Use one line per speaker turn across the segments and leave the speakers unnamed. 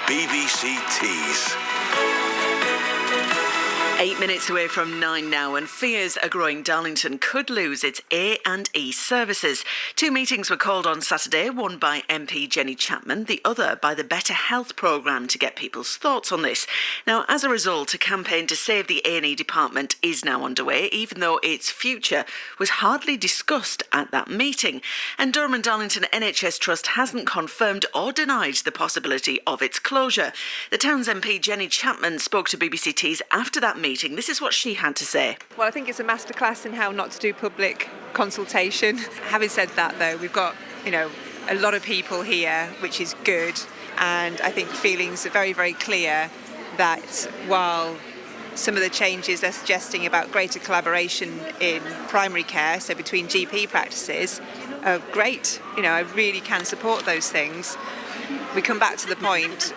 BBC Tees.
8 minutes away from 9 now, and fears are growing Darlington could lose its A&E services. Two meetings were called on Saturday, one by MP Jenny Chapman, the other by the Better Health programme, to get people's thoughts on this. Now, as a result, a campaign to save the A&E department is now underway, even though its future was hardly discussed at that meeting. And Durham and Darlington NHS Trust hasn't confirmed or denied the possibility of its closure. The town's MP Jenny Chapman spoke to BBC Tees after that meeting. This is what she had to say.
Well, I think it's a masterclass in how not to do public consultation. Having said that, though, we've got, a lot of people here, which is good. And I think feelings are very, very clear that while some of the changes they're suggesting about greater collaboration in primary care, so between GP practices, are great. I really can support those things. We come back to the point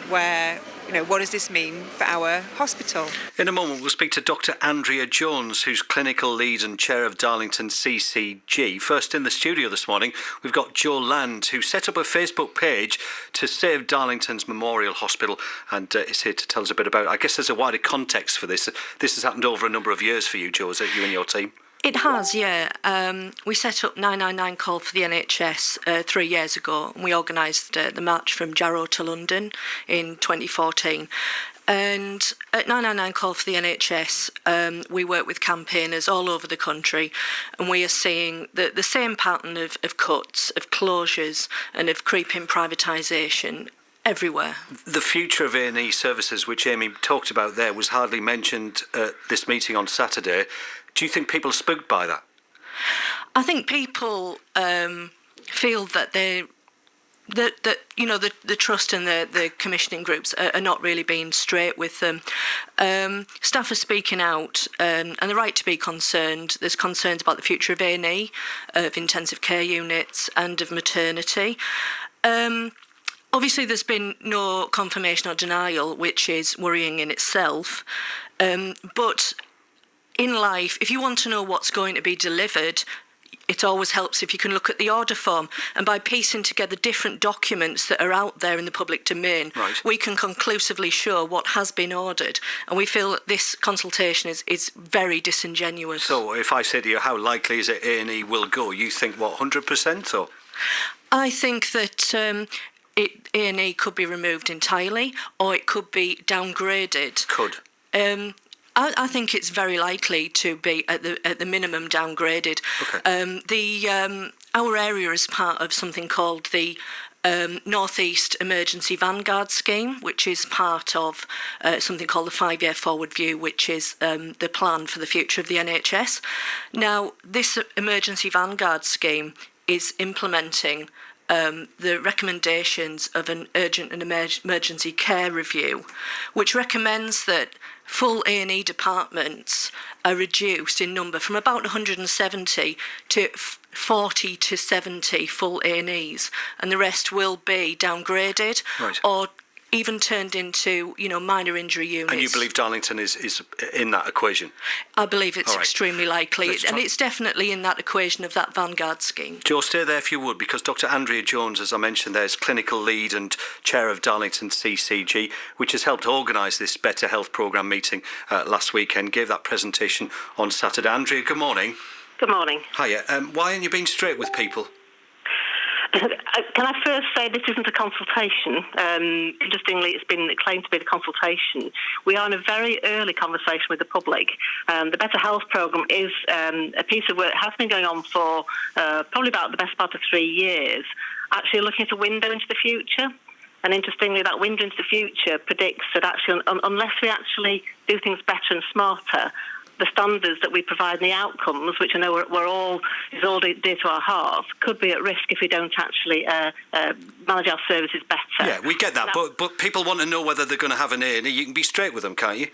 where what does this mean for our hospital?
In a moment, we'll speak to Dr. Andrea Jones, who's clinical lead and chair of Darlington CCG. First in the studio this morning, we've got Joe Land, who set up a Facebook page to save Darlington's Memorial Hospital, and is here to tell us a bit about it. I guess there's a wider context for this. This has happened over a number of years for you, Joe, is it, you and your team?
It has, yeah. We set up 999 Call for the NHS 3 years ago, and we organised the march from Jarrow to London in 2014. And at 999 Call for the NHS, we work with campaigners all over the country, and we are seeing the same pattern of cuts, of closures, and of creeping privatisation everywhere.
The future of A&E services, which Amy talked about there, was hardly mentioned at this meeting on Saturday. Do you think people are spooked by that?
I think people feel that the trust and the commissioning groups are not really being straight with them. Staff are speaking out, and the right to be concerned. There's concerns about the future of A&E, of intensive care units, and of maternity. Obviously, there's been no confirmation or denial, which is worrying in itself. But in life, if you want to know what's going to be delivered, it always helps if you can look at the order form. And by piecing together different documents that are out there in the public domain,
right,
we can conclusively show what has been ordered. And we feel that this consultation is very disingenuous.
So if I say to you, how likely is it A&E will go? You think, 100% or?
I think that A&E could be removed entirely, or it could be downgraded.
Could?
I think it's very likely to be at the minimum downgraded.
Okay.
Our area is part of something called the North East Emergency Vanguard Scheme, which is part of something called the 5-year forward view, which is the plan for the future of the NHS. Now, this Emergency Vanguard Scheme is implementing the recommendations of an urgent and emergency care review, which recommends that full A&E departments are reduced in number from about 170 to 40 to 70 full A&Es, and the rest will be downgraded,
right,
or even turned into, minor injury units.
And you believe Darlington is in that equation?
I believe it's
right,
extremely likely, and it's definitely in that equation of that Vanguard scheme.
Joe, stay there if you would, because Dr. Andrea Jones, as I mentioned there, is clinical lead and chair of Darlington CCG, which has helped organise this Better Health programme meeting last weekend, gave that presentation on Saturday. Andrea, good morning.
Good morning.
Hiya. Why aren't you being straight with people?
Can I first say this isn't a consultation? Interestingly, it's been claimed to be a consultation. We are in a very early conversation with the public. The Better Health programme is a piece of work that has been going on for probably about the best part of 3 years, actually looking at a window into the future. And interestingly, that window into the future predicts that actually, unless we actually do things better and smarter, the standards that we provide and the outcomes, which I know is all dear to our hearts, could be at risk if we don't actually manage our services better.
Yeah, we get that, but people want to know whether they're going to have an A&E. You can be straight with them, can't you?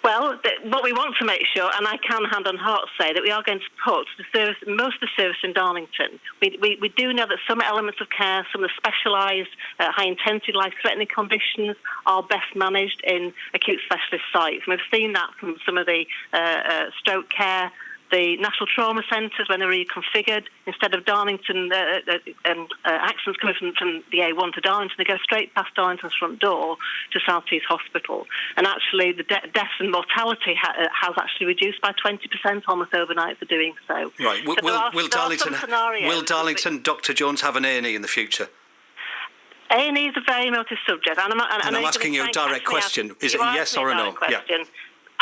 Well, what we want to make sure, and I can hand on heart say, that we are going to put most of the service in Darlington. We do know that some elements of care, some of the specialised, high-intensity, life-threatening conditions are best managed in acute specialist sites. And we've seen that from some of the stroke care, the National Trauma Centres, when they were reconfigured, instead of Darlington accidents coming from the A1 to Darlington, they go straight past Darlington's front door to South East Hospital. And actually, the deaths and mortality has actually reduced by 20% almost overnight for doing so.
Right. Will Darlington, Dr. Jones, have an A&E in the future?
A&E is a very emotive subject. And
I'm asking you a direct question. Is it a yes or a no?
Yeah.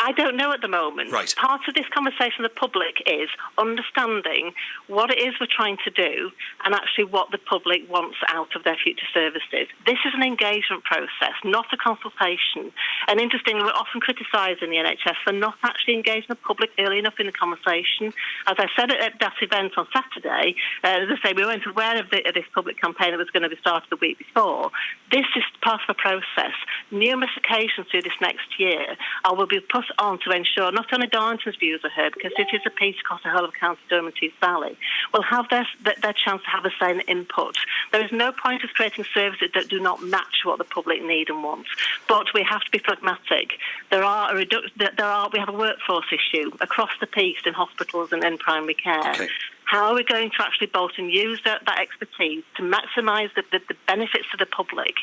I don't know at the moment.
Right.
Part of this conversation with the public is understanding what it is we're trying to do and actually what the public wants out of their future services. This is an engagement process, not a consultation. And interestingly, we're often criticised in the NHS for not actually engaging the public early enough in the conversation. As I said at that event on Saturday, as I say, we weren't aware of this public campaign that was going to be started the week before. This is part of a process. Numerous occasions through this next year, I will be put on to ensure not only Darlington's views are heard, because it is a piece across the whole of County Durham and Tees Valley, will have their chance to have a say and input. There is no point of creating services that do not match what the public need and want. But we have to be pragmatic. We have a workforce issue across the piece in hospitals and in primary care.
Okay.
How are we going to actually both use that expertise to maximise the benefits to the public?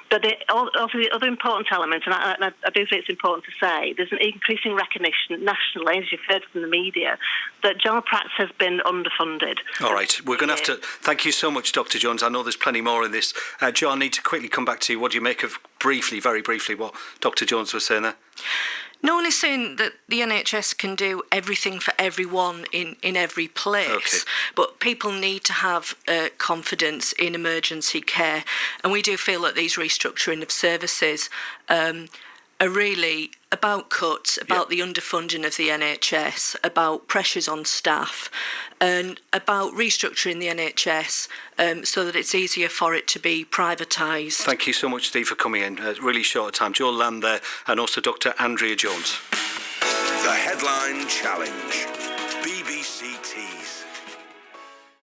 But also the other important element, and I do think it's important to say, there's an increasing recognition nationally, as you've heard from the media, that general practice has been underfunded.
All right, we're going to have to... Thank you so much, Dr. Jones. I know there's plenty more in this. Joe, I need to quickly come back to you. What do you make of, very briefly, what Dr. Jones was saying there?
No one is saying that the NHS can do everything for everyone in every place,
okay.
But people need to have confidence in emergency care, and we do feel that these restructuring of services are really about cuts, about the underfunding of the NHS, about pressures on staff, and about restructuring the NHS so that it's easier for it to be privatised. Thank
you so much, Steve, for coming in. Really short time. Joel Land there, and also Dr. Andrea Jones.
The Headline Challenge.